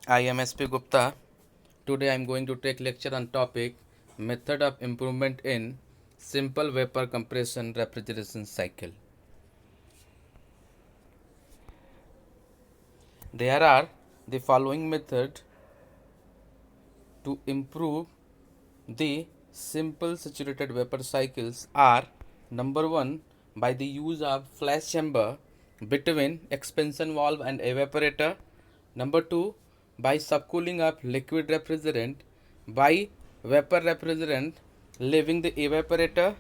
I am SP Gupta. Today I am going to take lecture on topic method of improvement in simple vapor compression refrigeration cycle. There are the following method to improve the simple saturated vapor cycles are: number 1, by the use of flash chamber between expansion valve and evaporator. Number 2, by subcooling of liquid refrigerant by vapor refrigerant leaving the evaporator.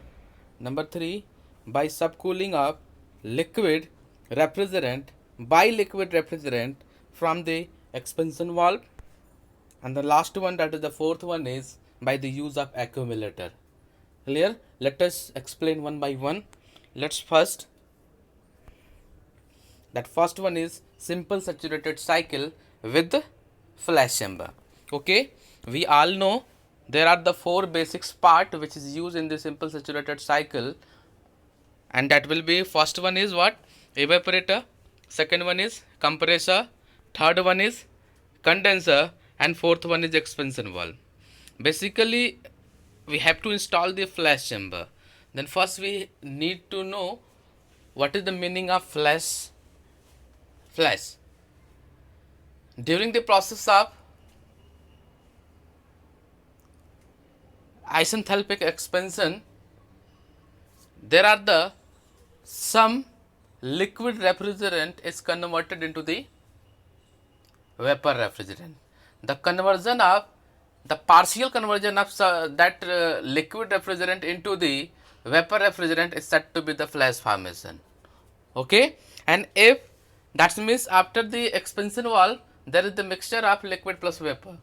Number 3, by subcooling of liquid refrigerant by liquid refrigerant from the expansion valve. And the last one, that is the fourth one, is by the use of accumulator. Clear? Let us explain one by one. Let's first, that first one is simple saturated cycle with flash chamber. Okay, we all know there are the four basics part which is used in the simple saturated cycle, and that will be: first one is what? Evaporator, second one is compressor, third one is condenser, and fourth one is expansion valve. Basically, we have to install the flash chamber. Then first we need to know what is the meaning of flash. During the process of isenthalpic expansion, there are the some liquid refrigerant is converted into the vapor refrigerant. The conversion of the partial conversion of that liquid refrigerant into the vapor refrigerant is said to be the flash formation. Okay, and if that means after the expansion valve there is the mixture of liquid plus vapor,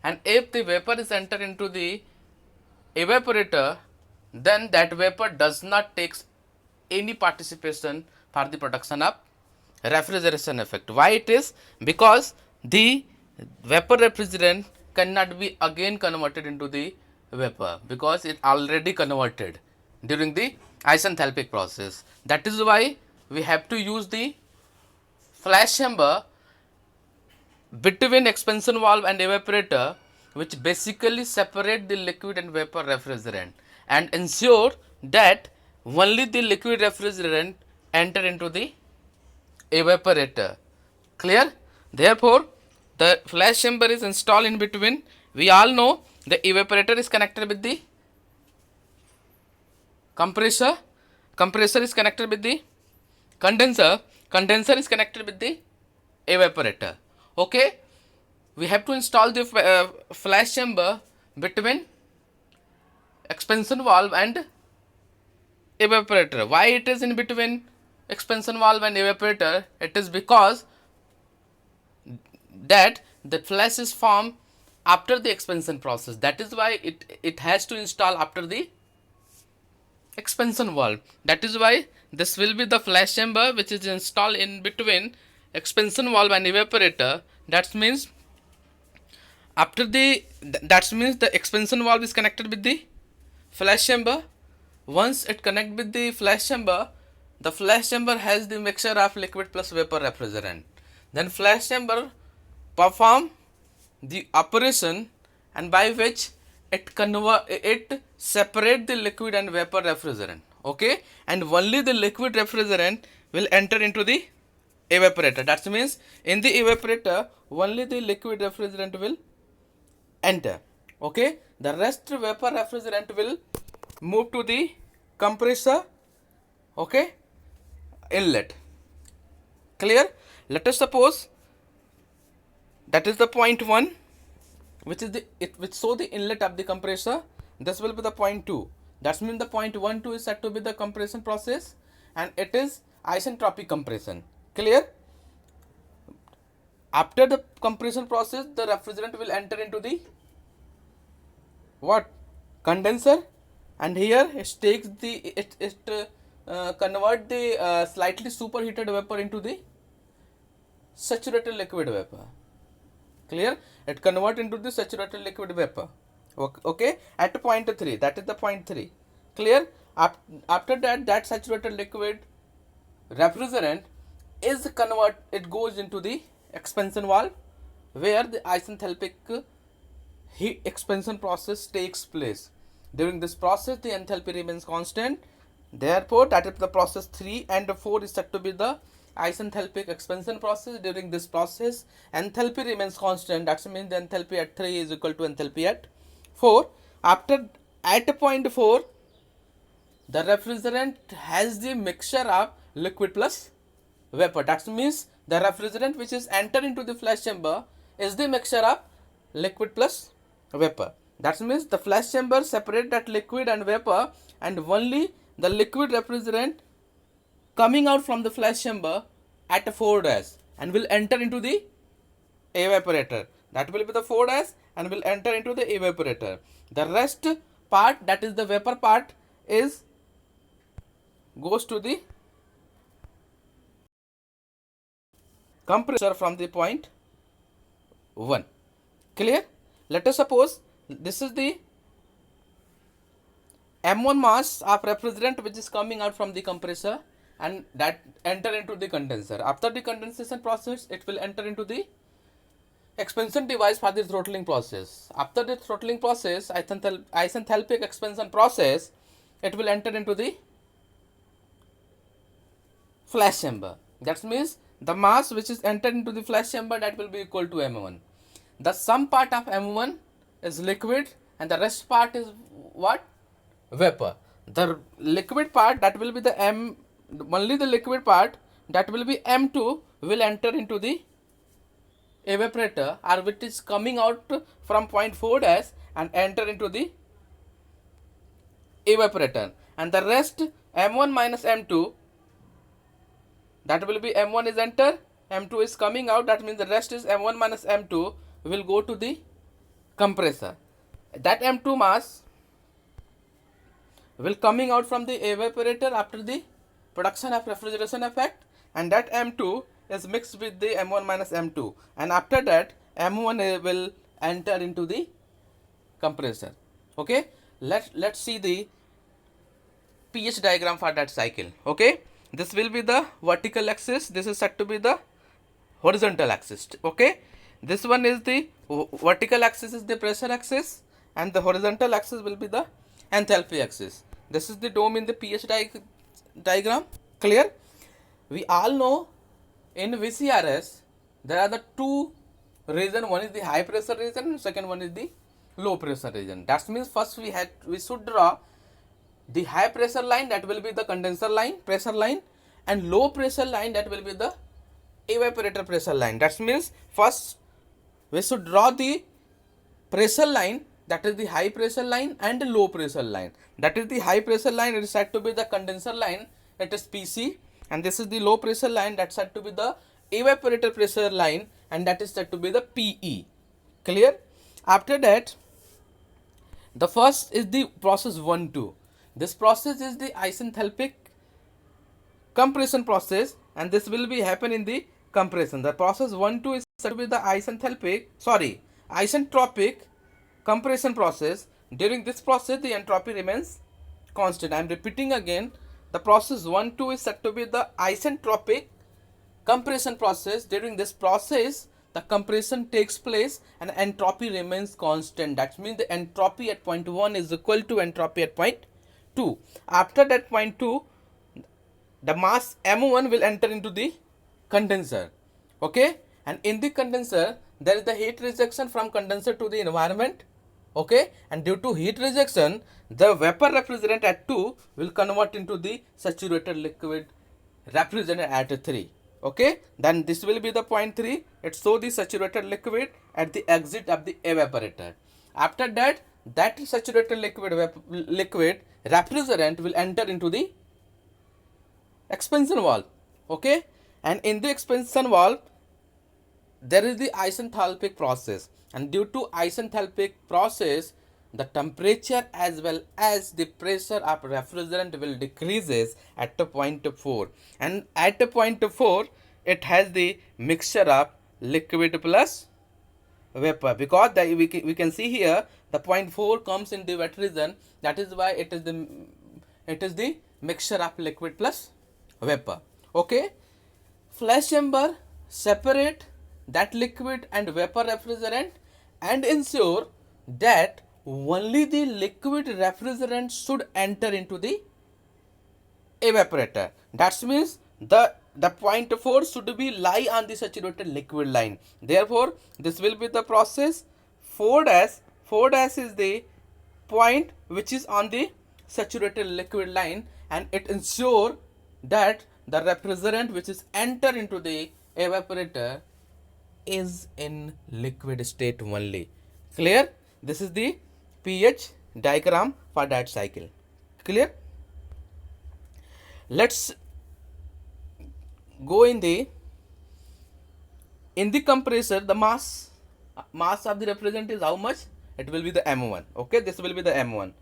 and if the vapor is entered into the evaporator, then that vapor does not takes any participation for the production of refrigeration effect. Why it is? Because the vapor refrigerant cannot be again converted into the vapor, because it already converted during the isenthalpic process. That is why we have to use the flash chamber between expansion valve and evaporator, which basically separate the liquid and vapor refrigerant and ensure that only the liquid refrigerant enter into the evaporator. Clear? Therefore, the flash chamber is installed in between. We all know the evaporator is connected with the compressor, compressor is connected with the condenser, condenser is connected with the evaporator. Okay, we have to install the flash chamber between expansion valve and evaporator. Why it is in between expansion valve and evaporator? It is because that the flash is formed after the expansion process. That is why it has to install after the expansion valve. That is why this will be the flash chamber which is installed in between expansion valve and evaporator. That means after the that means the expansion valve is connected with the flash chamber. Once it connect with the flash chamber, the flash chamber has the mixture of liquid plus vapor refrigerant. Then flash chamber perform the operation, and by which it separate the liquid and vapor refrigerant. Okay, and only the liquid refrigerant will enter into the evaporator. That means in the evaporator only the liquid refrigerant will enter. Okay, the rest vapor refrigerant will move to the compressor. Okay, inlet. Clear? Let us suppose that is the point 1, which is which show the inlet of the compressor. This will be the point 2. That means the point 1 2 is said to be the compression process, and it is isentropic compression. Clear? After the compression process, the refrigerant will enter into the what? Condenser, and here it takes the convert the slightly superheated vapor into the saturated liquid vapor. Clear? It convert into the saturated liquid vapor. Okay, at point 3, that is the point 3. Clear? After that saturated liquid refrigerant is convert, it goes into the expansion valve. where the isenthalpic heat expansion process takes place. During this process, the enthalpy remains constant. Therefore, that is the process 3 and 4 is said to be the isenthalpic expansion process. During this process, enthalpy remains constant. That means the enthalpy at 3 is equal to enthalpy at 4. At point 4, the refrigerant has the mixture of liquid plus vapor. That means the refrigerant which is entered into the flash chamber is the mixture of liquid plus vapor. That means the flash chamber separate that liquid and vapor, and only the liquid refrigerant coming out from the flash chamber at 4 dash and will enter into the evaporator. That will be the 4 dash and will enter into the evaporator. The rest part, that is the vapor part, is goes to the compressor from the point 1. Clear? Let us suppose this is the M1 mass of refrigerant which is coming out from the compressor and that enter into the condenser. After the condensation process, it will enter into the expansion device for the throttling process. After the throttling process, isenthalpic expansion process, it will enter into the flash chamber. That means the mass which is entered into the flash chamber, that will be equal to M1. The sum part of M1 is liquid and the rest part is what? Vapor. The liquid part, that will be the only the liquid part, that will be M2, will enter into the evaporator, or which is coming out from point 4 dash and enter into the evaporator, and the rest M1 minus M2, that will be M1 is enter, M2 is coming out, that means the rest is M1 minus M2 will go to the compressor. That M2 mass will coming out from the evaporator after the production of refrigeration effect, and that M2 is mixed with the M1 minus M2, and after that M1 will enter into the compressor. Okay, let's see the pH diagram for that cycle. Okay, this will be the vertical axis, this is said to be the horizontal axis. Okay, this one is the vertical axis is the pressure axis and the horizontal axis will be the enthalpy axis. This is the dome in the pH diagram. Clear? We all know in VCRS there are the two region, one is the high pressure region and second one is the low pressure region. That means first we should draw the high pressure line, that will be the condenser line, pressure line, and low pressure line, that will be the evaporator pressure line. That means first we should draw the pressure line, that is the high pressure line, and the low pressure line. That is the high pressure line, it is said to be the condenser line, it is PC, and this is the low pressure line, that is said to be the evaporator pressure line, and that is said to be the PE. Clear? After that, the first is the process 1-2. This process is the isenthalpic compression process, and this will be happen in the compression. The process 1-2 is said to be the isentropic compression process. During this process, the entropy remains constant. I am repeating again, the process 1-2 is said to be the isentropic compression process. During this process, the compression takes place and entropy remains constant. That means the entropy at point 1 is equal to entropy at point 2. After that point 2, the mass M1 will enter into the condenser. Okay, and in the condenser there is the heat rejection from condenser to the environment. Okay, and due to heat rejection, the vapor refrigerant at 2 will convert into the saturated liquid refrigerant at 3. Okay, then this will be the point 3. It show the saturated liquid at the exit of the evaporator. After that, that saturated liquid refrigerant will enter into the expansion valve. Okay, and in the expansion valve there is the isenthalpic process, and due to isenthalpic process, the temperature as well as the pressure of refrigerant will decreases at the point 4, and at the point 4 it has the mixture of liquid plus vapor, because we can see here the point 4 comes in the wet region, that is why it is the mixture of liquid plus vapor. Okay, flash chamber separate that liquid and vapor refrigerant and ensure that only the liquid refrigerant should enter into the evaporator. That means the point 4 should be lie on the saturated liquid line. Therefore, this will be the process 4 dash. 4 dash is the point which is on the saturated liquid line, and it ensure that the refrigerant which is enter into the evaporator is in liquid state only. Clear? This is the pH diagram for that cycle. Clear? Let's go in the compressor. The mass of the refrigerant is how much? It will be the m1. Okay, this will be the m1.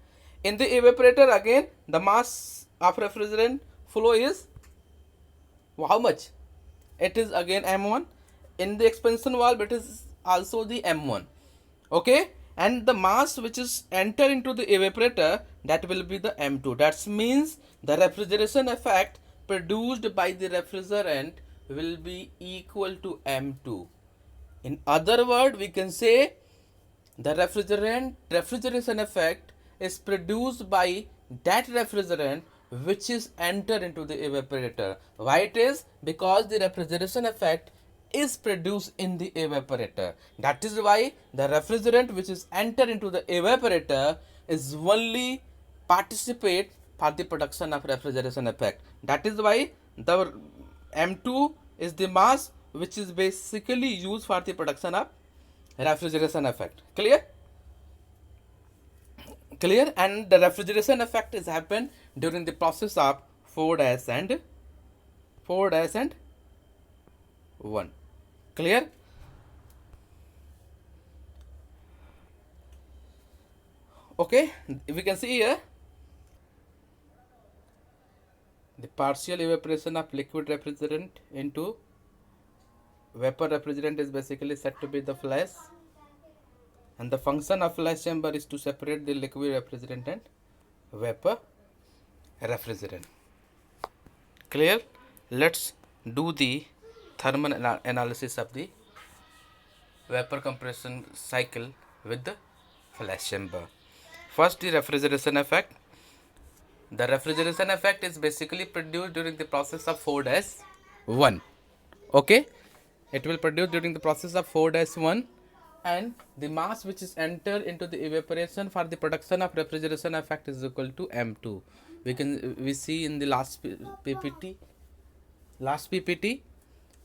In the evaporator, again the mass of refrigerant flow is how much? It is again m1. In the expansion valve, it is also the m1. Okay, and the mass which is enter into the evaporator, that will be the m2. That means the refrigeration effect produced by the refrigerant will be equal to m2. In other word, we can say the refrigeration effect is produced by that refrigerant which is enter into the evaporator. Why it is? Because the refrigeration effect is produced in the evaporator. That is why the refrigerant which is enter into the evaporator is only participate for the production of refrigeration effect. That is why the m2 is the mass which is basically used for the production of refrigeration effect. Clear? Clear? And the refrigeration effect is happened during the process of 4 and 1. Clear? Okay, we can see here the partial evaporation of liquid refrigerant into vapor refrigerant is basically said to be the flash, and the function of flash chamber is to separate the liquid refrigerant and vapor refrigerant. Clear? Let's do the thermal analysis of the vapor compression cycle with the flash chamber. First, the refrigeration effect. The refrigeration effect is basically produced during the process of 4-1. Okay, it will produce during the process of 4-1, and the mass which is entered into the evaporation for the production of refrigeration effect is equal to m2. We see in the last PPT.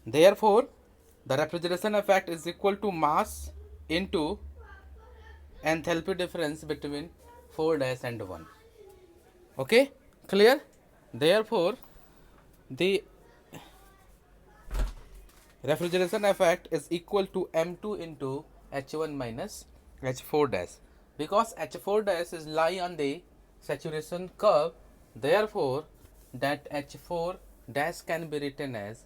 Therefore, the refrigeration effect is equal to mass into enthalpy difference between 4- and 1. Okay, clear? Therefore, the refrigeration effect is equal to m2 into h1 minus h4 because h4 is lie on the saturation curve. Therefore, that h4 can be written as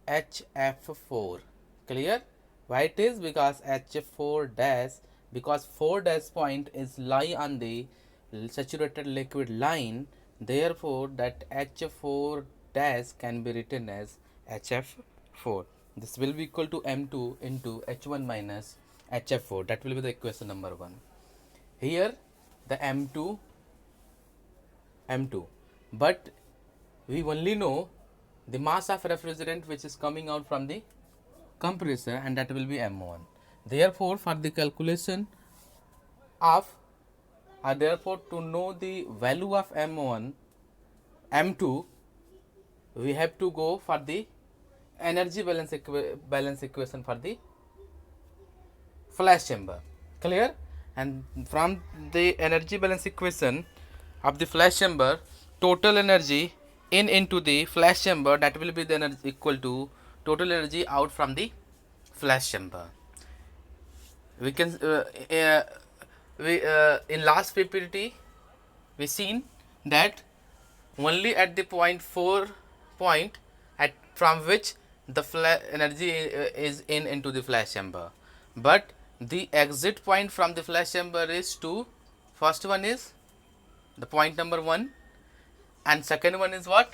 HF4. Clear? Why it is? Because H4 because 4 point is lie on the saturated liquid line. Therefore, that H4 can be written as HF4. This will be equal to m2 into h1 minus HF4. That will be the equation number 1. Here the m2, but we only know the mass of refrigerant which is coming out from the compressor, and that will be m1. Therefore, for the calculation of therefore, to know the value of m2, we have to go for the energy balance equation for the flash chamber. Clear? And from the energy balance equation of the flash chamber, total energy in into the flash chamber, that will be the energy equal to total energy out from the flash chamber. We can in last PPT we seen that only at the point 4 at from which the energy is into the flash chamber, but the exit point from the flash chamber is 2. First one is the point number 1, and second one is what?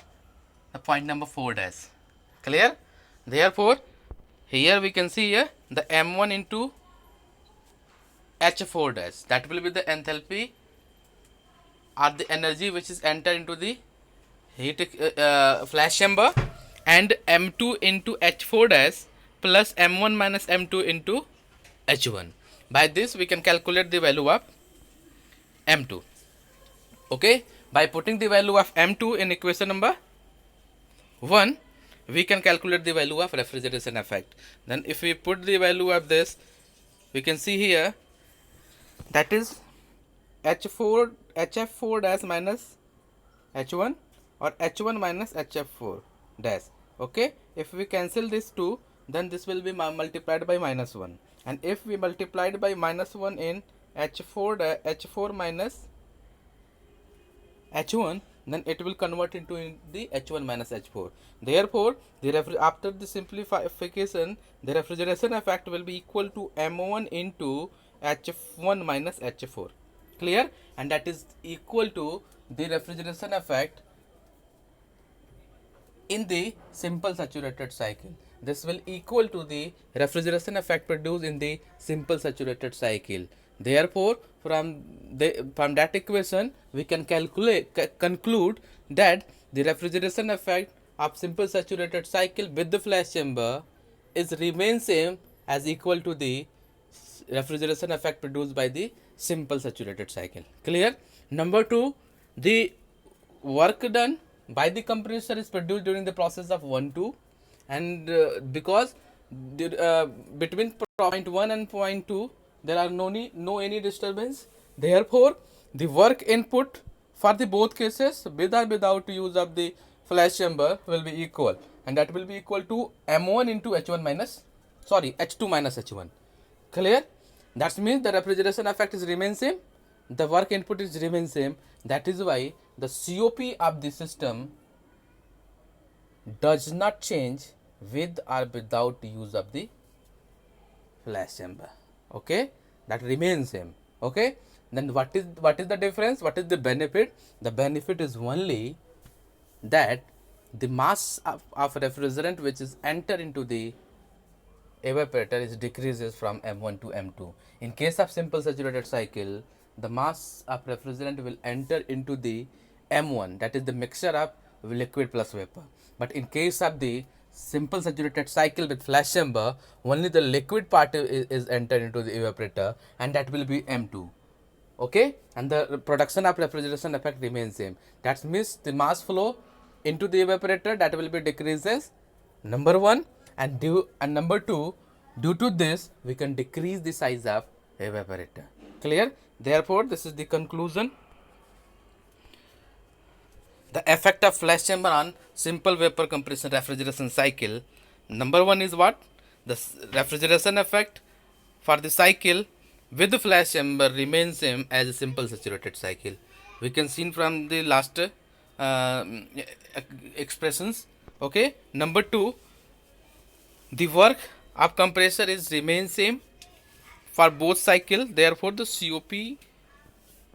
The point number 4 Clear? Therefore, Here we can see here the M1 into H4 dash, that will be the enthalpy or the energy which is entered into the heat flash chamber, and M2 into H4 dash plus M1 minus M2 into H1. By this we can calculate the value of M2. Okay, by putting the value of M2 in equation number 1, we can calculate the value of refrigeration effect. Then if we put the value of this, we can see here that is H4 HF4 dash minus H1 or H1 minus HF4 dash. Okay, if we cancel this 2, then this will be multiplied by minus 1, and if we multiplied by minus 1 in H4 minus H1, then it will convert into the H1 minus H4. Therefore, after the simplification, the refrigeration effect will be equal to M1 into H1 minus H4. Clear? And that is equal to the refrigeration effect in the simple saturated cycle. This will equal to the refrigeration effect produced in the simple saturated cycle. Therefore, from that equation, we can conclude that the refrigeration effect of simple saturated cycle with the flash chamber remains same as equal to the refrigeration effect produced by the simple saturated cycle. Clear? Number 2, the work done by the compressor is produced during the process of 1-2, and because between point 1 and point 2 there are no any disturbance, therefore the work input for the both cases with or without use of the flash chamber will be equal, and that will be equal to M1 into H2 minus H1. Clear? That means the refrigeration effect is remain same, the work input is remain same. That is why the COP of the system does not change with or without use of the flash chamber. Okay, that remains same. Okay, then what is the difference? What is the benefit? The benefit is only that the mass of refrigerant which is enter into the evaporator is decreases from M1 to M2. In case of simple saturated cycle, the mass of refrigerant will enter into the M1, that is the mixture of liquid plus vapor. But in case of the simple saturated cycle with flash chamber, only the liquid part is entered into the evaporator, and that will be M2. Okay, and the production of refrigeration effect remains same. That means the mass flow into the evaporator, that will be decreases, number 1, and number 2, due to this we can decrease the size of evaporator. Clear? Therefore, this is the conclusion. The effect of flash chamber on simple vapor compression refrigeration cycle. Number 1 is what? The refrigeration effect for the cycle with the flash chamber remains same as a simple saturated cycle. We can see from the last expressions. Okay. Number 2, the work of compressor is remain same for both cycle. Therefore, the COP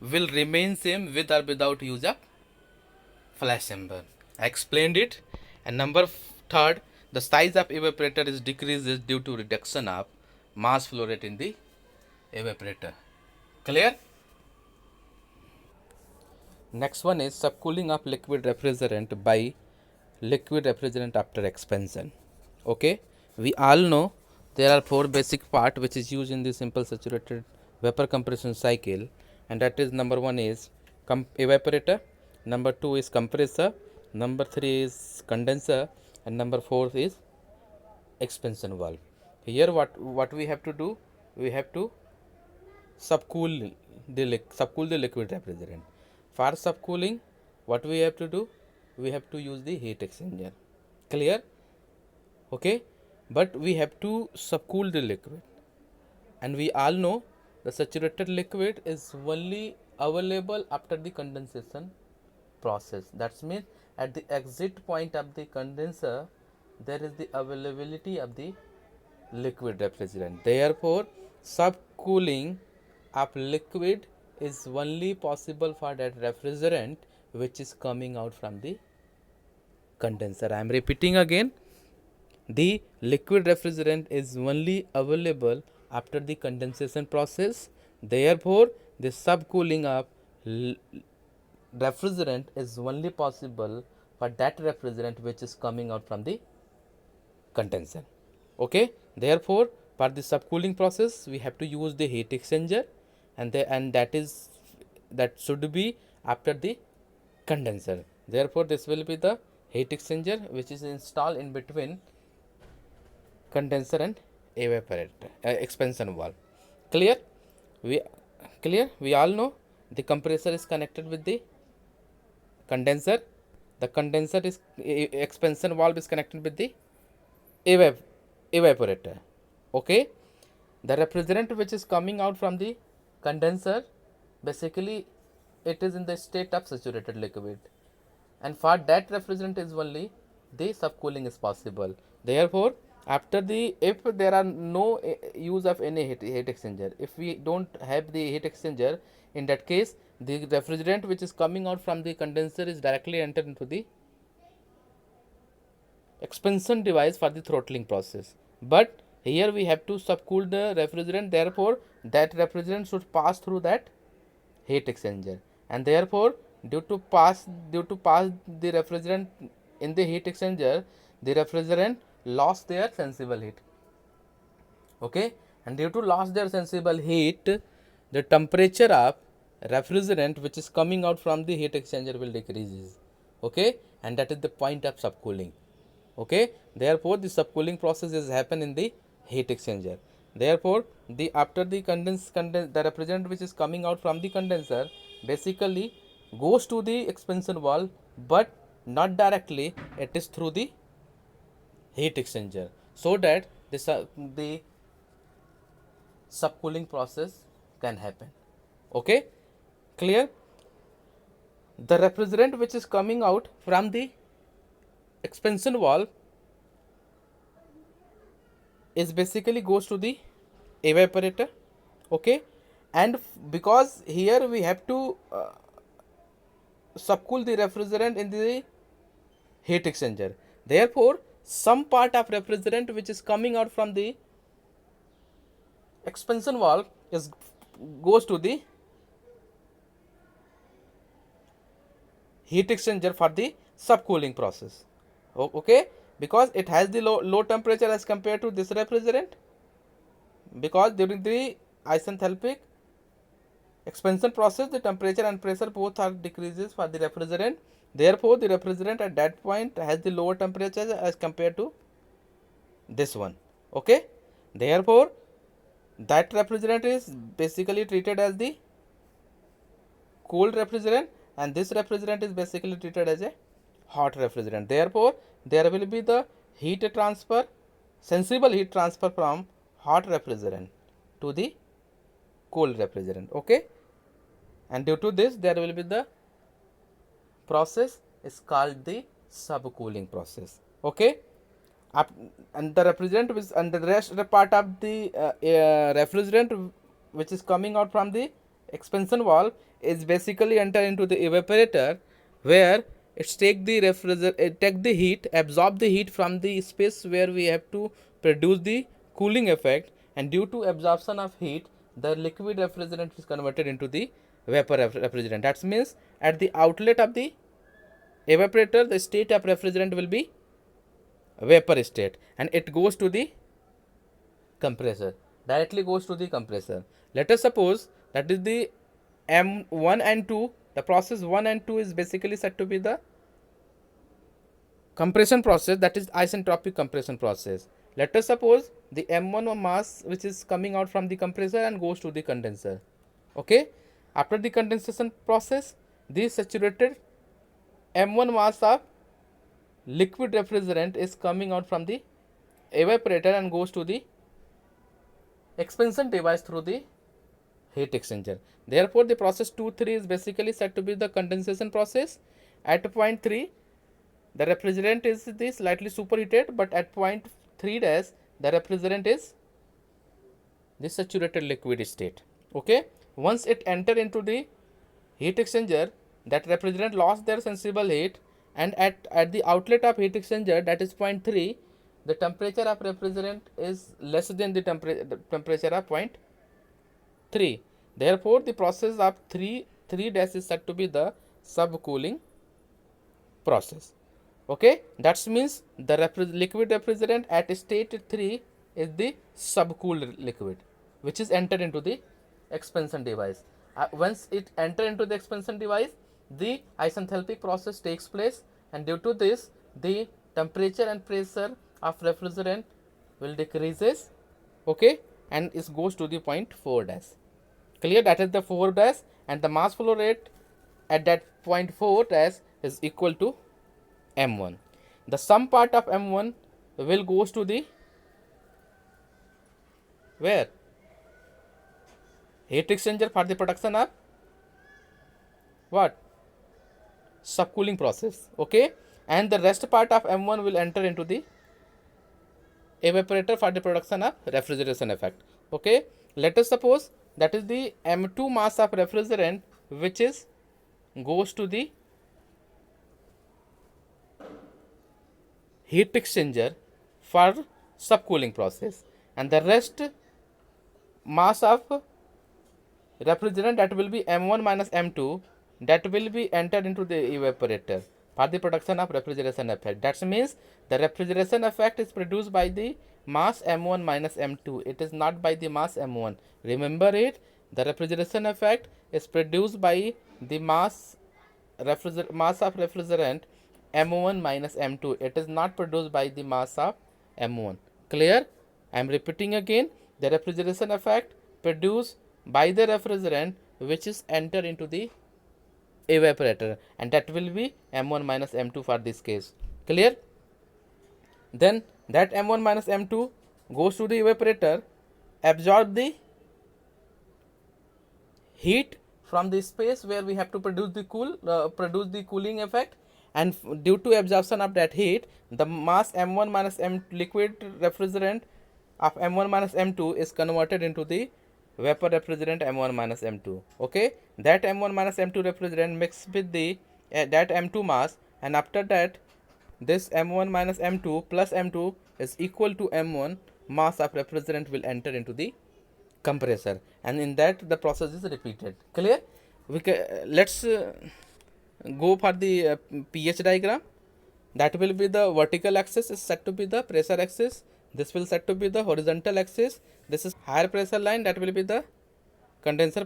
will remain same with or without use of flash chamber. I explained it. And number 3, the size of evaporator is decreases due to reduction of mass flow rate in the evaporator. Clear? Next one is subcooling of liquid refrigerant by liquid refrigerant after expansion. Okay, we all know there are 4 basic parts which is used in the simple saturated vapor compression cycle, and that is number 1 is evaporator, number 2 is compressor, number 3 is condenser, and number 4 is expansion valve. Here what we have to do, we have to subcool the liquid refrigerant. For subcooling, what we have to do, we have to use the heat exchanger. Clear? Okay, but we have to subcool the liquid, and we all know the saturated liquid is only available after the condensation process. That means at the exit point of the condenser there is the availability of the liquid refrigerant. Therefore, subcooling of liquid is only possible for that refrigerant which is coming out from the condenser. I am repeating again. the liquid refrigerant is only available after the condensation process. Therefore, the subcooling of refrigerant is only possible for that refrigerant which is coming out from the condenser. Okay, therefore, for the subcooling process, we have to use the heat exchanger, and that should be after the condenser. Therefore, this will be the heat exchanger which is installed in between condenser and evaporator expansion valve. Clear? We clear? We all know the compressor is connected with the condenser. The condenser is expansion valve is connected with the evaporator. Okay, the refrigerant which is coming out from the condenser, basically it is in the state of saturated liquid, and for that refrigerant is only the subcooling is possible. Therefore, after the, if there are no use of any heat exchanger, if we don't have the heat exchanger, in that case the refrigerant which is coming out from the condenser is directly entered into the expansion device for the throttling process. But here we have to subcool the refrigerant, therefore that refrigerant should pass through that heat exchanger, and therefore due to pass the refrigerant in the heat exchanger, the refrigerant lost their sensible heat. Okay, and due to loss their sensible heat, the temperature of refrigerant which is coming out from the heat exchanger will decreases. Okay, and that is the point of subcooling. Okay, therefore the subcooling process is happen in the heat exchanger. Therefore, the after the the refrigerant which is coming out from the condenser basically goes to the expansion valve, but not directly, it is through the heat exchanger, so that the subcooling process can happen. Okay, clear? The refrigerant which is coming out from the expansion valve is basically goes to the evaporator. Okay, and because here we have to subcool the refrigerant in the heat exchanger, therefore some part of refrigerant which is coming out from the expansion valve is goes to the heat exchanger for the subcooling process. Okay, because it has the low temperature as compared to this refrigerant, because during the isenthalpic expansion process the temperature and pressure both are decreases for the refrigerant. Therefore, the refrigerant at that point has the lower temperature as compared to this one. Okay, therefore that refrigerant is basically treated as the cold refrigerant, and this refrigerant is basically treated as a hot refrigerant. Therefore, there will be the heat transfer, sensible heat transfer from hot refrigerant to the cold refrigerant. Okay, and due to this there will be the process is called the subcooling process. Okay, and the refrigerant which, and the rest the part of the refrigerant which is coming out from the expansion valve is basically enter into the evaporator, where it take the heat, absorb the heat from the space where we have to produce the cooling effect, and due to absorption of heat the liquid refrigerant is converted into the vapor refrigerant. That means at the outlet of the evaporator the state of refrigerant will be vapor state, and it goes to the compressor, directly goes to the compressor. Let us suppose that is the M1 and 2, the process 1 and 2 is basically said to be the compression process, that is isentropic compression process. Let us suppose the M1 mass which is coming out from the compressor and goes to the condenser. Okay, after the condensation process the saturated M1 mass of liquid refrigerant is coming out from the evaporator and goes to the expansion device through the heat exchanger. Therefore, the process 2-3 is basically said to be the condensation process. At point 3 the refrigerant is the slightly superheated, but at point 3 dash the refrigerant is the saturated liquid state. Okay, once it enter into the heat exchanger, that refrigerant lost their sensible heat, and at the outlet of heat exchanger, that is point 3, the temperature of refrigerant is less than the temperature of point 3. Therefore, the process of 3 dash is said to be the subcooling process. Okay, that means the liquid refrigerant at state 3 is the subcooled liquid, which is entered into the expansion device. Once it enter into the expansion device, the isenthalpic process takes place, and due to this, the temperature and pressure of refrigerant will decreases. Okay, and it goes to the point 4 dash. Clear? That is the 4 dash, and the mass flow rate at that point 4 dash is equal to M1. The sum part of M1 will goes to the where? Heat exchanger for the production of what? Subcooling process. Okay, and the rest part of M1 will enter into the evaporator for the production of refrigeration effect. Okay, let us suppose that is the M2 mass of refrigerant which is goes to the heat exchanger for subcooling process, and the rest mass of refrigerant, that will be M1 minus M2, that will be entered into the evaporator for the production of refrigeration effect. That means the refrigeration effect is produced by the mass M1 minus M2. It is not by the mass M1. Remember it, the refrigeration effect is produced by the mass of refrigerant M1 minus M2. It is not produced by the mass of M1. Clear? I am repeating again, the refrigeration effect produced by the refrigerant which is enter into the evaporator, and that will be M1 minus M2 for this case. Clear? Then that M1 minus M2 goes to the evaporator, absorb the heat from the space where we have to produce the cooling effect, and due to absorption of that heat, the mass M1 minus M liquid refrigerant of M1 minus M2 is converted into the vapor refrigerant M1 minus M2. Okay, that M1 minus M2 refrigerant mixed with the that M2 mass, and after that this M1 minus M2 plus M2 is equal to M1 mass of refrigerant will enter into the compressor, and in that the process is repeated. Clear? We can, let's go for the pH diagram. That will be the vertical axis is set to be the pressure axis. This will set to be the horizontal axis. This is higher pressure line, that will be the condenser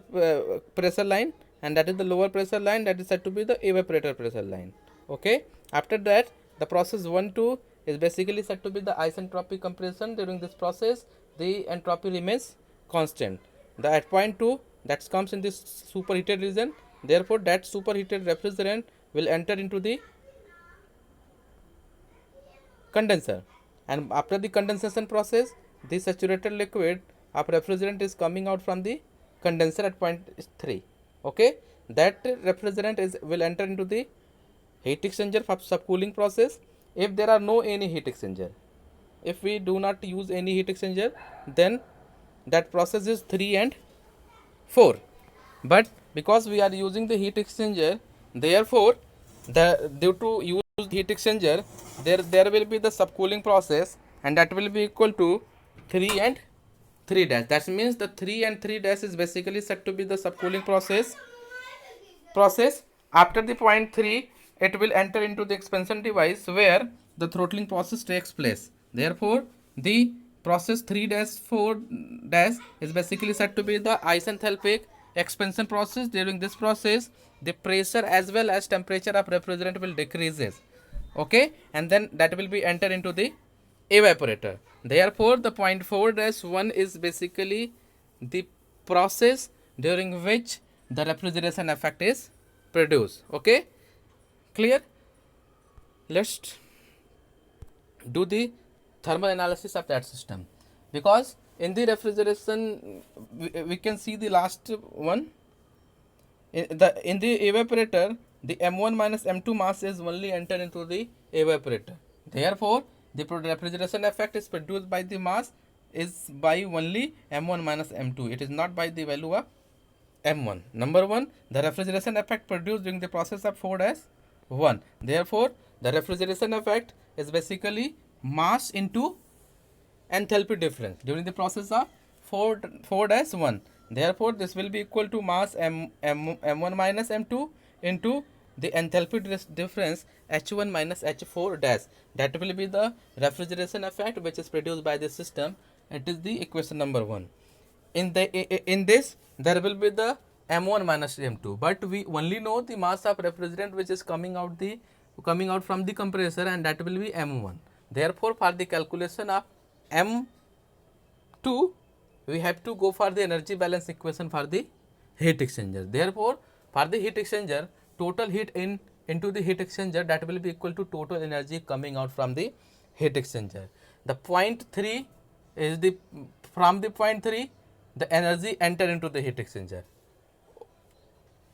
pressure line, and that is the lower pressure line, that is set to be the evaporator pressure line. Okay, after that the process 1-2 is basically set to be the isentropic compression. During this process the entropy remains constant. The at point 2 that comes in this superheated region, therefore that superheated refrigerant will enter into the condenser, and after the condensation process the saturated liquid of refrigerant is coming out from the condenser at point 3. Okay, that refrigerant will enter into the heat exchanger for subcooling process. If there are no any heat exchanger, if we do not use any heat exchanger, then that process is 3 and 4. But because we are using the heat exchanger, therefore due to use heat exchanger, there will be the subcooling process, and that will be equal to 3 and 3 dash. That means the 3 and 3 dash is basically said to be the subcooling process. After the point 3, it will enter into the expansion device where the throttling process takes place. Therefore the process 3 dash 4 dash is basically said to be the isenthalpic expansion process. During this process the pressure as well as temperature of refrigerant will decreases. Okay, and then that will be enter into the evaporator. Therefore the point 4 dash 1 is basically the process during which the refrigeration effect is produced. Okay, clear? Let's do the thermal analysis of that system, because in the refrigeration we can see the last one. In the evaporator the M1 minus M2 mass is only enter into the evaporator. Therefore the refrigeration effect is produced by the mass is by only M1 minus M2. It is not by the value of M1. Number 1, the refrigeration effect produced during the process of 4 dash 1. Therefore the refrigeration effect is basically mass into enthalpy difference during the process of 4-1. Therefore, this will be equal to mass m1 minus m2 into the enthalpy difference h1 minus h4 dash. That will be the refrigeration effect which is produced by the system. It is the equation number 1. In this there will be the m1 minus m2, but we only know the mass of refrigerant which is coming out from the compressor, and that will be m1. Therefore, for the calculation of m2 we have to go for the energy balance equation for the heat exchanger. Therefore, for the heat exchanger, total heat into the heat exchanger, that will be equal to total energy coming out from the heat exchanger. The point 3 is the from the point 3 the energy enter into the heat exchanger,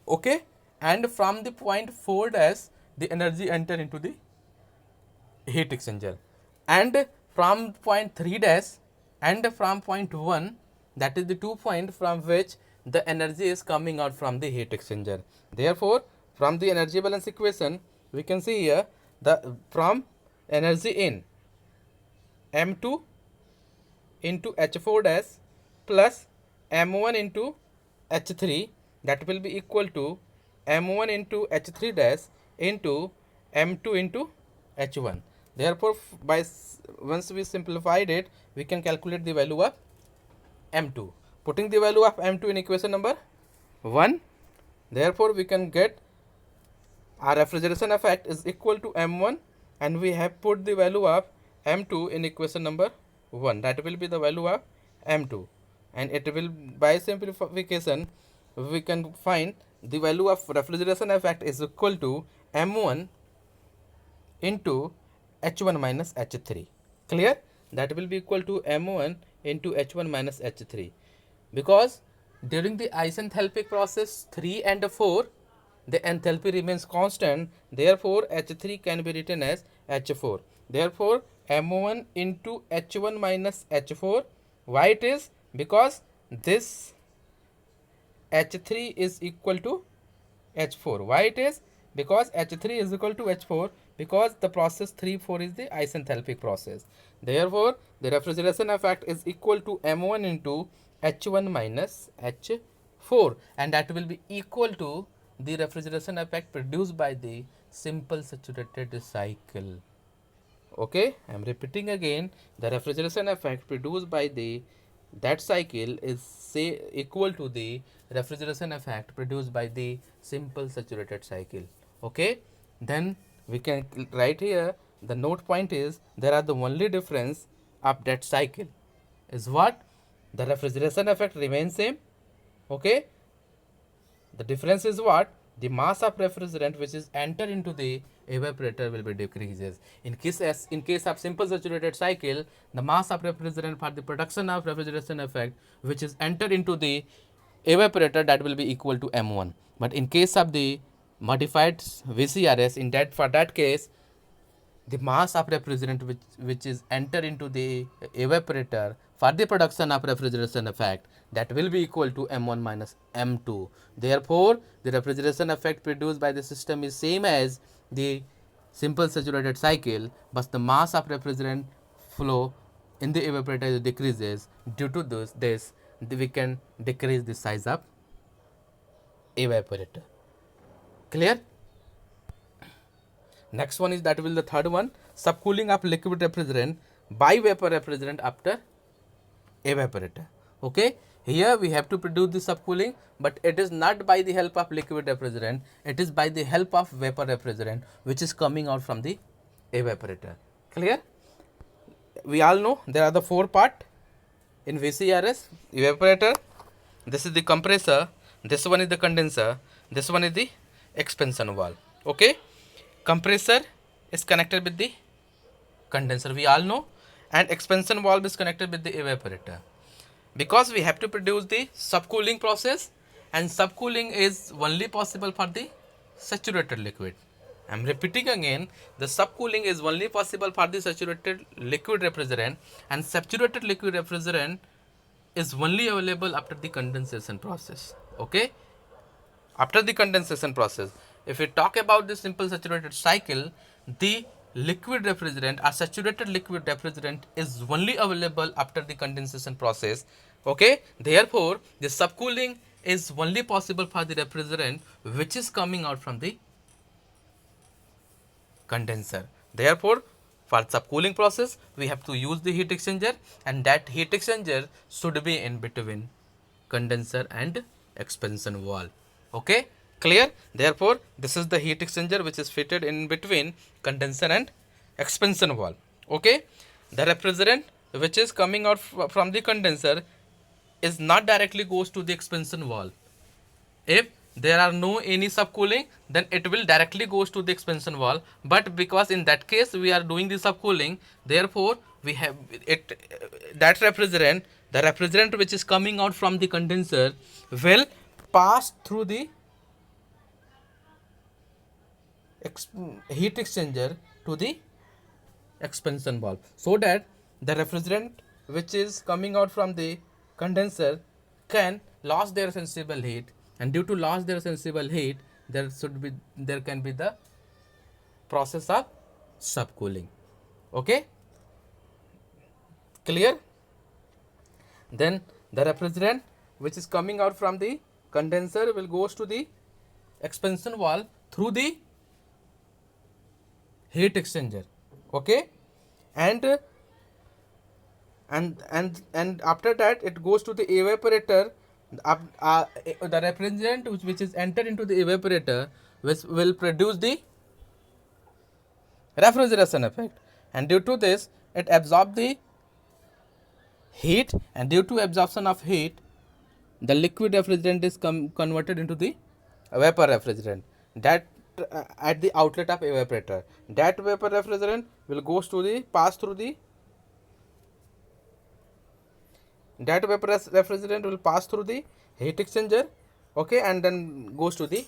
okay, and from the point 4 dash the energy enter into the heat exchanger, and from point 3 dash and from point 1, that is the 2 point from which the energy is coming out from the heat exchanger. Therefore, from the energy balance equation we can see here the from energy in m2 into h4 dash plus m1 into h3, that will be equal to m1 into h3 dash into m2 into h1. Therefore, once we simplified it, we can calculate the value of m2. Putting the value of m2 in equation number 1, therefore we can get our refrigeration effect is equal to m1, and we have put the value of m2 in equation number 1. That will be the value of m2, and it will, by simplification we can find the value of refrigeration effect is equal to m1 into h1 minus h3. Clear? That will be equal to m1 into h1 minus h3, because during the isenthalpic process 3 and 4 the enthalpy remains constant. Therefore, h3 can be written as h4. Therefore, m1 into h1 minus h4. Why it is? Because this h3 is equal to h4. Why it is? Because h3 is equal to h4, because the process 3-4 is the isenthalpic process. Therefore, the refrigeration effect is equal to m1 into h1 minus h4, and that will be equal to the refrigeration effect produced by the simple saturated cycle. Okay, I am repeating again, the refrigeration effect produced by that cycle is say equal to the refrigeration effect produced by the simple saturated cycle. Okay, then we can write here the note point is there are the only difference of that cycle is what? The refrigeration effect remains same. Okay, the difference is what? The mass of refrigerant which is enter into the evaporator will be decreases. In case of simple saturated cycle, the mass of refrigerant for the production of refrigeration effect which is enter into the evaporator, that will be equal to m1. But in case of the modified VCRS, for that case the mass of refrigerant which is enter into the evaporator for the production of refrigeration effect, that will be equal to m1 minus m2. Therefore, the refrigeration effect produced by the system is same as the simple saturated cycle, but the mass of refrigerant flow in the evaporator decreases. Due to this we can decrease the size of evaporator. Clear? Next one is, that will the third one, subcooling of liquid refrigerant by vapor refrigerant after evaporator. Okay, here we have to produce the subcooling, but it is not by the help of liquid refrigerant, it is by the help of vapor refrigerant which is coming out from the evaporator. Clear? We all know there are the 4 part in VCRS: evaporator, this is the compressor, this one is the condenser, this one is the expansion valve. Okay, compressor is connected with the condenser, we all know, and expansion valve is connected with the evaporator. Because we have to produce the subcooling process, and subcooling is only possible for the saturated liquid. I am repeating again, the subcooling is only possible for the saturated liquid refrigerant, and saturated liquid refrigerant is only available after the condensation process. Okay, after the condensation process, if we talk about the simple saturated cycle, the liquid refrigerant, a saturated liquid refrigerant is only available after the condensation process. Okay, therefore the subcooling is only possible for the refrigerant which is coming out from the condenser. Therefore, for subcooling process, we have to use the heat exchanger, and that heat exchanger should be in between condenser and expansion valve. Okay, clear? Therefore, this is the heat exchanger which is fitted in between condenser and expansion valve. Okay, the refrigerant which is coming out from the condenser is not directly goes to the expansion valve. If there are no any subcooling, then it will directly goes to the expansion valve, but because in that case we are doing the subcooling, therefore we have it, that refrigerant, the refrigerant which is coming out from the condenser will pass through the heat exchanger to the expansion valve, so that the refrigerant which is coming out from the condenser can lose their sensible heat, and due to loss their sensible heat, there can be the process of subcooling. Okay, clear? Then the refrigerant which is coming out from the condenser will goes to the expansion valve through the heat exchanger. Okay, and after that it goes to the evaporator. The refrigerant which is entered into the evaporator which will produce the refrigeration effect, and due to this it absorbs the heat, and due to absorption of heat the liquid refrigerant is converted into the vapor refrigerant, that at the outlet of evaporator. That vapor refrigerant will goes to the pass through the that vapor refrigerant will pass through the heat exchanger. Okay, and then goes to the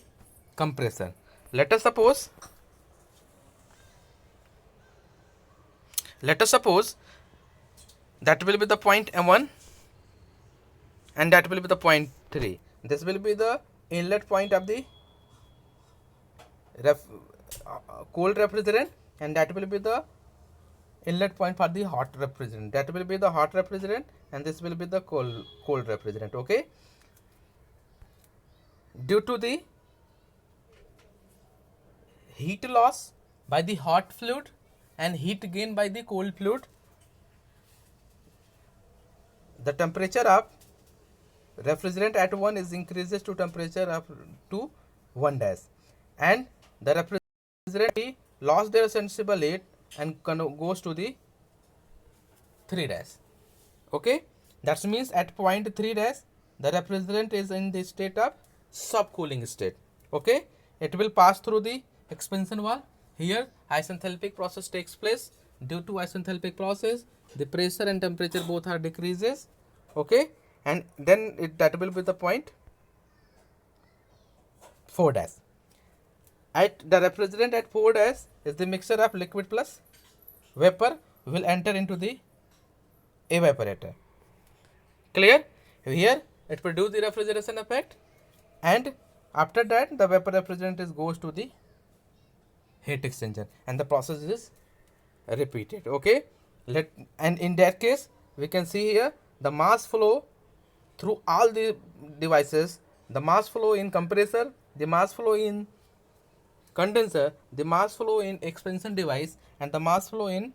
compressor. Let us suppose that will be the point M1 and that will be the point 3. This will be the inlet point of the cold refrigerant, and that will be the inlet point for the hot refrigerant. That will be the hot refrigerant, and this will be the cold refrigerant. Okay, due to the heat loss by the hot fluid and heat gain by the cold fluid, the temperature of refrigerant at 1 is increases to temperature of to 1 dash, and the refrigerant lost their sensible heat and goes to the 3 dash. Okay, that means at point 3 dash the refrigerant is in the state of subcooling state. Okay, it will pass through the expansion valve. Here isenthalpic process takes place. Due to isenthalpic process, the pressure and temperature both are decreases. Okay, and then that will be the point 4 dash. At the refrigerant at 4 dash is the mixture of liquid plus vapor will enter into the evaporator. Clear? Here it produces the refrigeration effect, and after that the vapor refrigerant is goes to the heat exchanger, and the process is repeated. Okay, and in that case we can see here the mass flow through all the devices, the mass flow in compressor, the mass flow in condenser, the mass flow in expansion device, and the mass flow in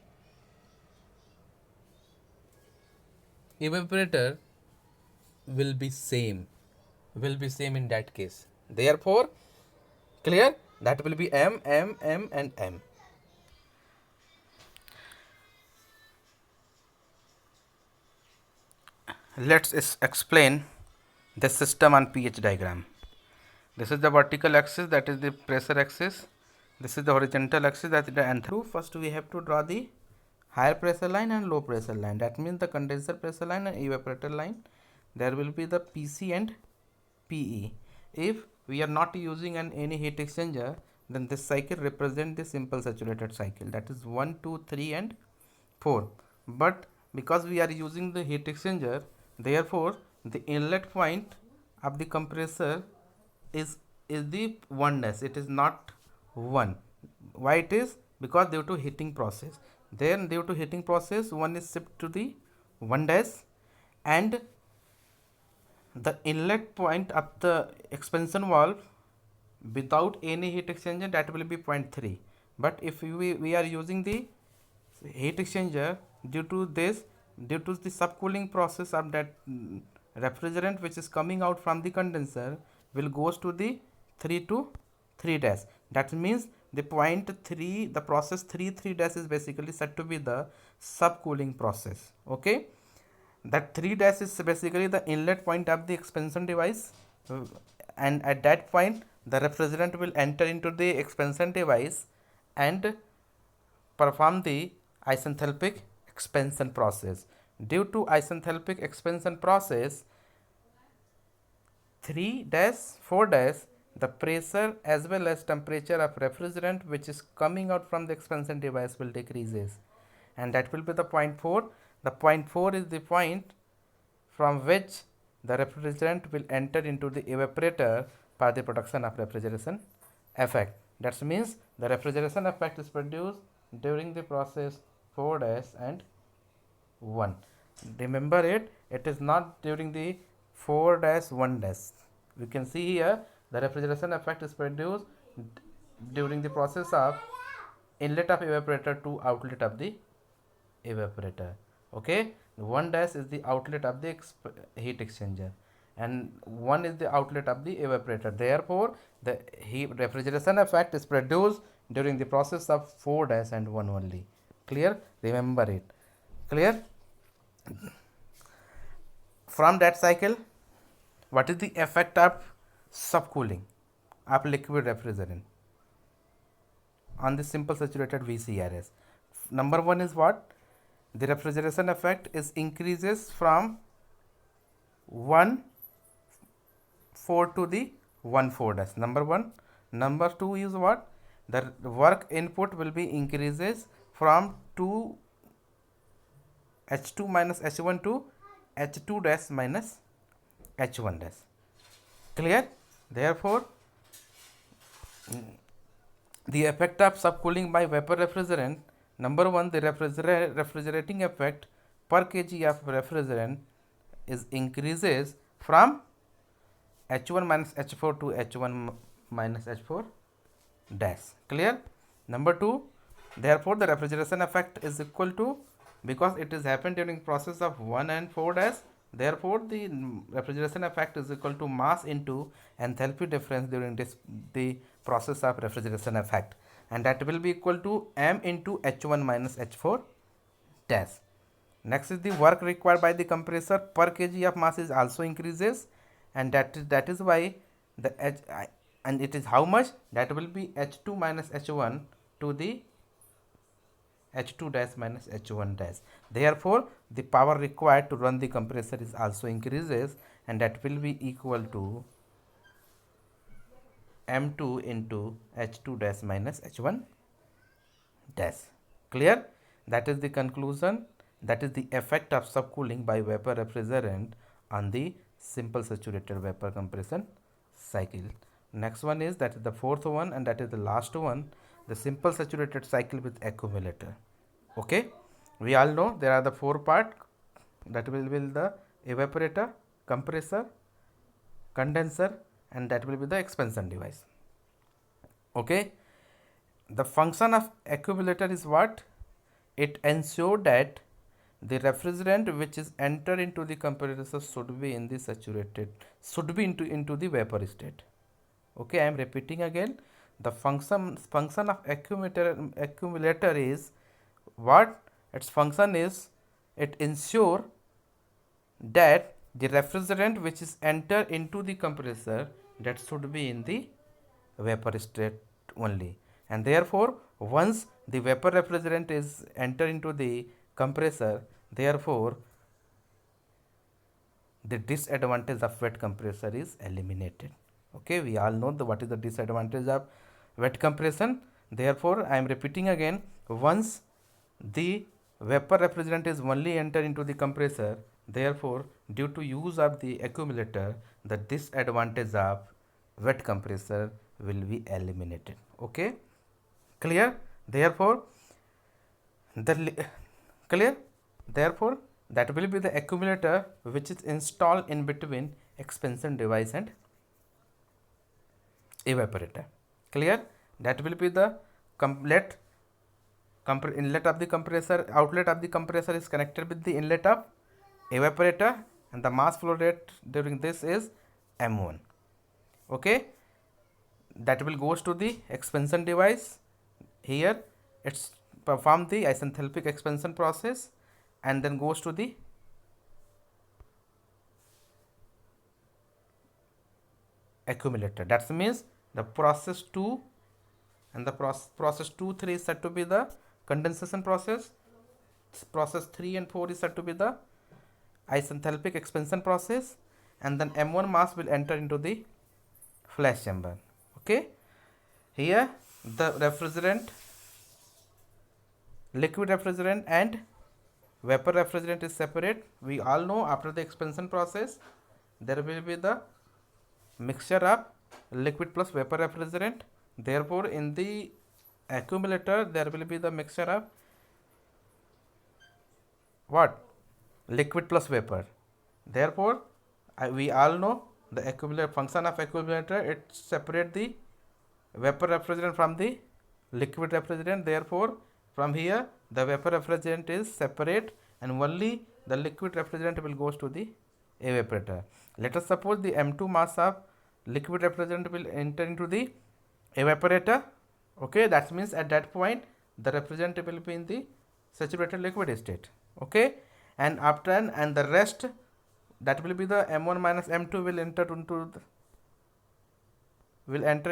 evaporator will be same in that case. Therefore, clear, that will be M, M, M and M. Let's explain the system on pH diagram. This is the vertical axis, that is the pressure axis. This is the horizontal axis, that is the enthalpy. First we have to draw the higher pressure line and low pressure line. That means the condenser pressure line and evaporator line. There will be the PC and PE. If we are not using any heat exchanger, then this cycle represents the simple saturated cycle, that is 1, 2, 3 and 4. But because we are using the heat exchanger, therefore the inlet point of the compressor is the oneness, it is not 1. Why it is? because due to heating process. Then due to heating process, one is shipped to the 1 dash, and the inlet point of the expansion valve without any heat exchanger, that will be 0.3. But if we are using the heat exchanger, due to this, due to the subcooling process of that refrigerant which is coming out from the condenser will goes to the 3 to 3 dash. That means the 0.3, the process 3 dash is basically said to be the subcooling process. Okay, that 3 dash is basically the inlet point of the expansion device, and at that point the refrigerant will enter into the expansion device and perform the isenthalpic expansion process. Due to isenthalpic expansion process 3 dash 4 dash, the pressure as well as temperature of refrigerant which is coming out from the expansion device will decreases, and that will be the point 4. The point 4 is the point from which the refrigerant will enter into the evaporator for the production of refrigeration effect. That means the refrigeration effect is produced during the process 4 dash and 1. Remember it, it is not during the 4 dash 1 dash. We can see here the refrigeration effect is produced during the process of inlet of evaporator to outlet of the evaporator. Okay, 1 dash is the outlet of the heat exchanger, and 1 is the outlet of the evaporator. Therefore, the heat refrigeration effect is produced during the process of 4 dash and 1 only. Clear? Remember it. Clear? From that cycle, what is the effect of subcooling of liquid refrigerant on the simple saturated VCRS? Number one is what? The refrigeration effect is increases from 1,4 to the 1,4 dash. Number one. Number two is what? The work input will be increases from 2 H2 minus H1 to H2 dash minus H1 dash. Clear? Therefore, the effect of subcooling by vapor refrigerant. Number one, the refrigerating effect per kg of refrigerant is increases from H1 minus H4 to H1 minus H4 dash. Clear? Number two, therefore the refrigeration effect is equal to, because it is happened during process of 1 and 4 dash, therefore the refrigeration effect is equal to mass into enthalpy difference during the process of refrigeration effect, and that will be equal to m into H1 minus H4 dash. Next is the work required by the compressor per kg of mass is also increases, and that is why the H, and it is how much? That will be H2 minus H1 to the H2 dash minus H1 dash. Therefore, the power required to run the compressor is also increases, and that will be equal to M2 into H2 dash minus H1 dash. Clear? That is the conclusion. That is the effect of subcooling by vapor refrigerant on the simple saturated vapor compression cycle. Next one is, that is the fourth one, and that is the last one, the simple saturated cycle with accumulator. Okay, we all know there are the 4 part, that will be the evaporator, compressor, condenser, and that will be the expansion device. Okay, the function of accumulator is what? It ensures that the refrigerant which is entered into the compressor should be in the saturated, should be into the vapor state. Okay, I am repeating again. The function of accumulator is what? Its function is, it ensure that the refrigerant which is entered into the compressor, that should be in the vapor state only, and therefore once the vapor refrigerant is entered into the compressor, therefore the disadvantage of wet compressor is eliminated. Okay, we all know what is the disadvantage of wet compression. Therefore, I am repeating again, once the vapor refrigerant is only entered into the compressor, therefore due to use of the accumulator, the disadvantage of wet compressor will be eliminated. Okay, clear? Therefore, clear? Therefore, that will be the accumulator which is installed in between expansion device and evaporator. Clear? That will be the inlet of the compressor, outlet of the compressor is connected with the inlet of evaporator, and the mass flow rate during this is m1. Okay, that will goes to the expansion device. Here it's perform the isenthalpic expansion process and then goes to the accumulator. That means the process 2 and the process 2 3 is said to be the condensation process. Process 3 and 4 is said to be the isenthalpic expansion process, and then m1 mass will enter into the flash chamber. Okay, here the refrigerant, liquid refrigerant and vapor refrigerant is separate. We all know after the expansion process there will be the mixture of liquid plus vapor refrigerant. Therefore, in the accumulator there will be the mixture of what? Liquid plus vapor. Therefore, we all know the accumulator function of accumulator, it separate the vapor refrigerant from the liquid refrigerant. Therefore, from here the vapor refrigerant is separate and only the liquid refrigerant will goes to the evaporator. Let us suppose the m2 mass of liquid refrigerant will enter into the evaporator. Okay, that means at that point the refrigerant will be in the saturated liquid state. Okay, and after and the rest, that will be the m1 minus m2 will enter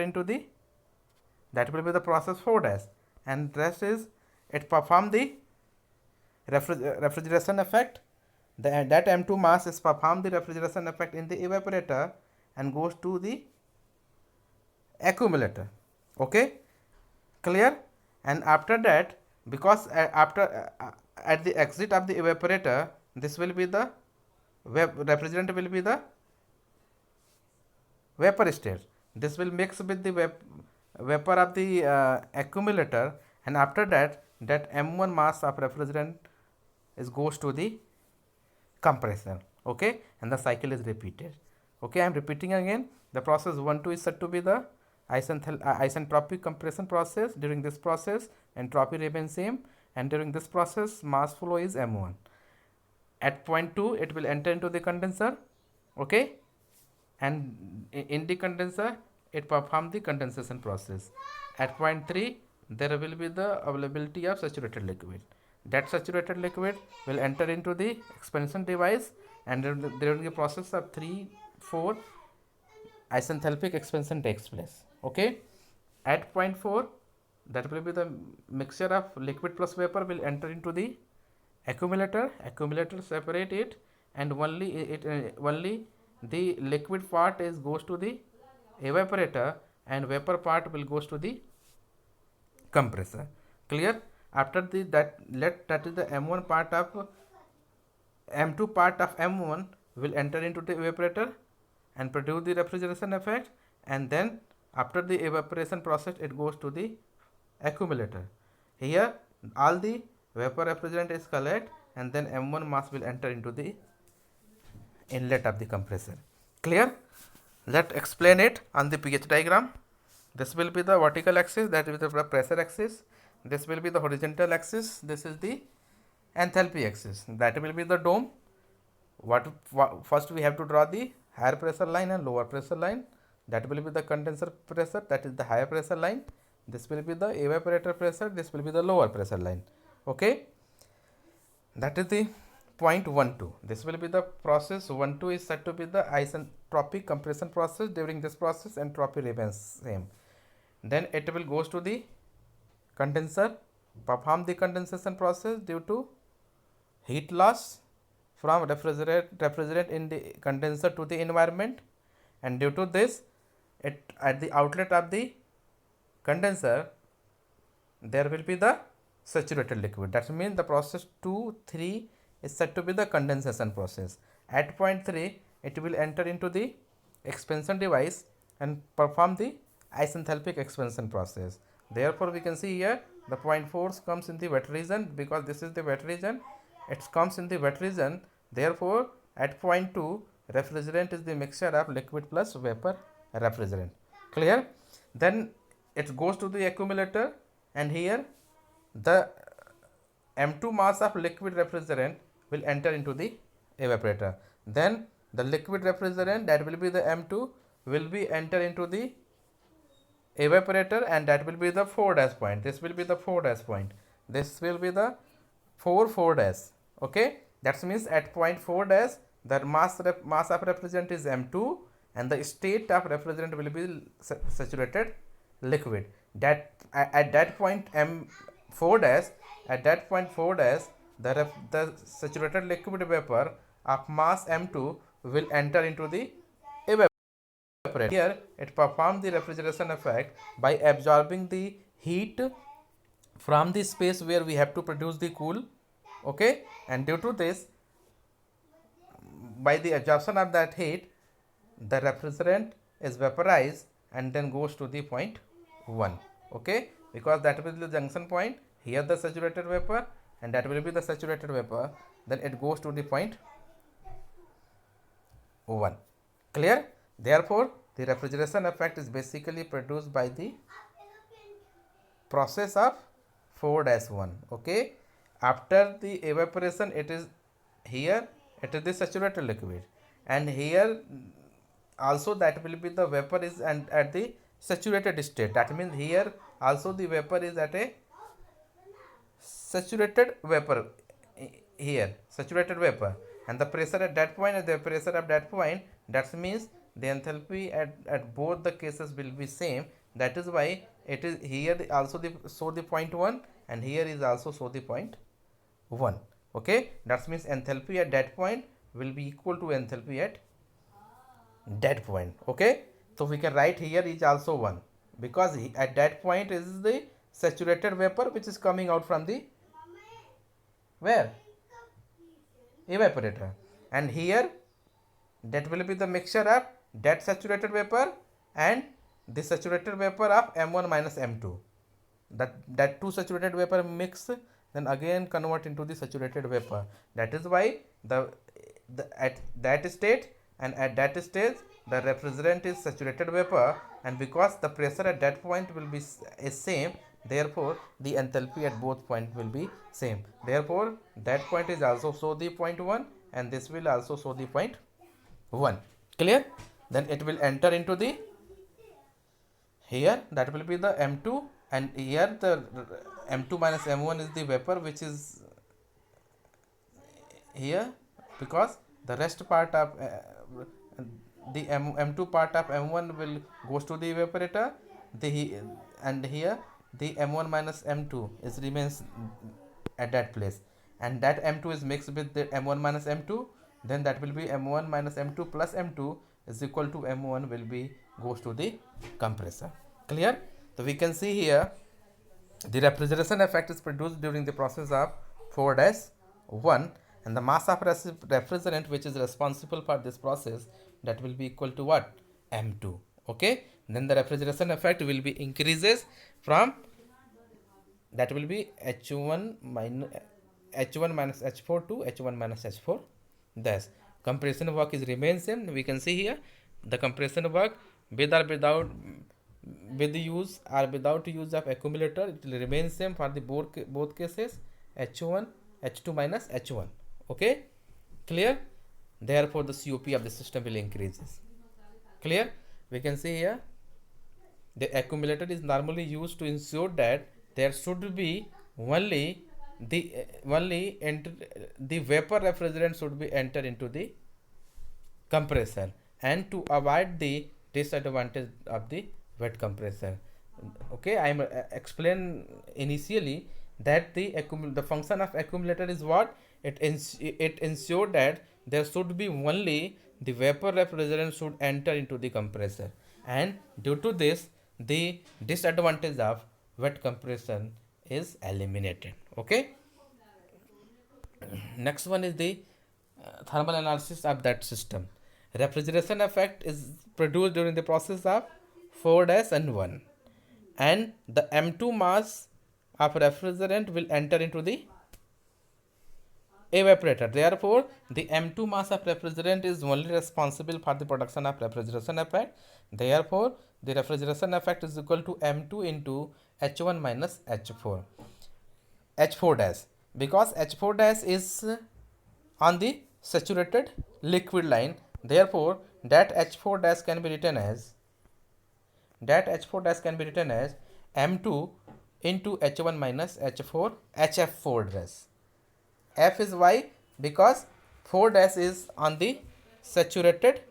into the that will be the process 4 dash, and rest is it perform the refrigeration effect. That m2 mass is perform the refrigeration effect in the evaporator and goes to the accumulator. Okay, clear? And after that, because at the exit of the evaporator, this will be the refrigerant will be the vapor state. This will mix with the vapor of the accumulator, and after that m1 mass of refrigerant is goes to the compressor. Okay, and the cycle is repeated. Okay, I am repeating again. The process 1-2 is said to be the isentropic compression process. During this process, entropy remains same, and during this process, mass flow is m1. At point 2, it will enter into the condenser. Okay, and in the condenser, it perform the condensation process. At point 3, there will be the availability of saturated liquid. That saturated liquid will enter into the expansion device, and during the process of 3-4, isenthalpic expansion takes place. Okay, at point 4, that will be the mixture of liquid plus vapor will enter into the accumulator. Accumulator separate it, and only the liquid part is goes to the evaporator, and vapor part will goes to the compressor. Clear? After that is the m1 part of m2 part of m1 will enter into the evaporator and produce the refrigeration effect, and then after the evaporation process it goes to the accumulator. Here all the vapor refrigerant is collected, and then m1 mass will enter into the inlet of the compressor. Clear? Let's explain it on the pH diagram. This will be the vertical axis, that is the pressure axis. This will be the horizontal axis. This is the enthalpy axis. That will be the dome. First we have to draw the higher pressure line and lower pressure line. That will be the condenser pressure, that is the higher pressure line. This will be the evaporator pressure, this will be the lower pressure line. Okay, that is the point 1-2. This will be the process 1-2 is said to be the isentropic compression process. During this process, entropy remains same. Then it will goes to the condenser, perform the condensation process due to heat loss from refrigerant in the condenser to the environment, and due to this, at the outlet of the condenser there will be the saturated liquid. That means the process 2-3 is said to be the condensation process. At point 3, it will enter into the expansion device and perform the isenthalpic expansion process. Therefore, we can see here the point 4 comes in the wet region, because this is the wet region, it comes in the wet region. Therefore at point 2 refrigerant is the mixture of liquid plus vapor refrigerant. Clear? Then it goes to the accumulator, and here the M2 mass of liquid refrigerant will enter into the evaporator. Then the liquid refrigerant, that will be the M2, will be enter into the evaporator, and that will be the 4 dash point. This will be the 4 dash point. This will be the 4 dash. Okay, that means at point 4 dash the mass of refrigerant is M2, and the state of refrigerant will be saturated liquid. That at that point M4 dash, at that point 4 dash, the saturated liquid vapor of mass M2 will enter into the evaporator. Here it performs the refrigeration effect by absorbing the heat from the space where we have to produce the cool. Okay, and due to this, by the absorption of that heat, the refrigerant is vaporized and then goes to the point 1. Okay, because that will be the junction point. Here the saturated vapor, and that will be the saturated vapor, then it goes to the point 1. Clear? Therefore the refrigeration effect is basically produced by the process of 4-1. Okay, after the evaporation, it is here, it is the saturated liquid, and here also that will be the vapor is and at the saturated state. That means here also the vapor is at a saturated vapor, here saturated vapor, and the pressure at that point and the pressure of that point, that means the enthalpy at both the cases will be same. That is why it is here also the show the point 1, and here is also show the point 1. Okay, that means enthalpy at that point will be equal to enthalpy at that point. Okay, so we can write here is also 1, because at that point is the saturated vapor which is coming out from the where evaporator, and here that will be the mixture of that saturated vapor and the saturated vapor of M1 minus M2. That two saturated vapor mix, then again convert into the saturated vapor. That is why the at that state and at that stage the refrigerant is saturated vapor, and because the pressure at that point will be is same, therefore the enthalpy at both point will be same. Therefore that point is also show the point 1, and this will also show the point 1. Clear? Then it will enter into the here, that will be the M2, and here the M2 minus M1 is the vapor which is here, because the rest part of the M2 part of M1 will goes to the evaporator, and here the M1 minus M2 is remains at that place, and that M2 is mixed with the M1 minus M2, then that will be M1 minus M2 plus M2 is equal to M1 will be goes to the compressor. Clear? So we can see here the refrigeration effect is produced during the process of 4-1, and the mass of refrigerant which is responsible for this process, that will be equal to what? M2. Okay, then the refrigeration effect will be increases from, that will be H1 minus H4 to H1 minus H4. Thus compression work is remains same. We can see here the compression work with or without, with the use or without use of accumulator, it will remain same for the both cases, H1 H2 minus H1. Okay, clear? Therefore the COP of the system will increases. Clear? We can see here the accumulator is normally used to ensure that there should be only the vapor refrigerant should be enter into the compressor, and to avoid the disadvantage of the wet compressor. Okay, I am explain initially that the function of accumulator is what? It ensure that there should be only the vapor refrigerant should enter into the compressor, and due to this the disadvantage of wet compression is eliminated. Okay, next one is the thermal analysis of that system. Refrigeration effect is produced during the process of 4-1, and the M2 mass of refrigerant will enter into the evaporator. Therefore, the M2 mass of refrigerant is only responsible for the production of refrigeration effect. Therefore, the refrigeration effect is equal to M2 into H1 minus H4. H4 dash, because H4 dash is on the saturated liquid line. Therefore, that H4 dash can be written as M2 into H1 minus H4 HF4 dash. F is why? Because 4 dash is on the saturated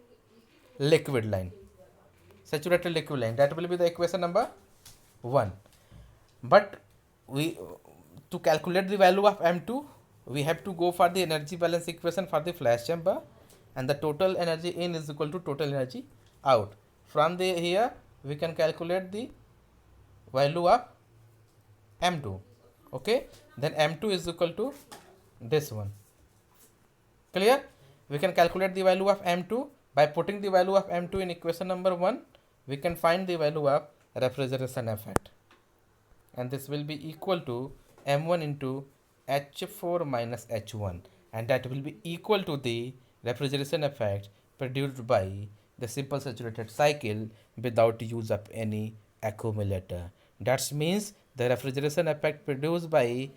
liquid line. That will be the equation number 1. But we, to calculate the value of M2, we have to go for the energy balance equation for the flash chamber, and the total energy in is equal to total energy out. From the here we can calculate the value of M2. Okay, then M2 is equal to this one. Clear? We can calculate the value of M2 by putting the value of M2 in equation number 1. We can find the value of refrigeration effect, and this will be equal to M1 into H4 minus H1, and that will be equal to the refrigeration effect produced by the simple saturated cycle without use of any accumulator. That means the refrigeration effect produced by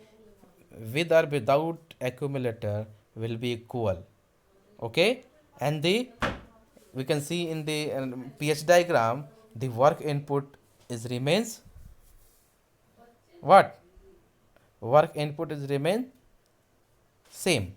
with or without accumulator will be equal. Okay, and the we can see in the pH diagram the work input is remains what? Work input is remain same.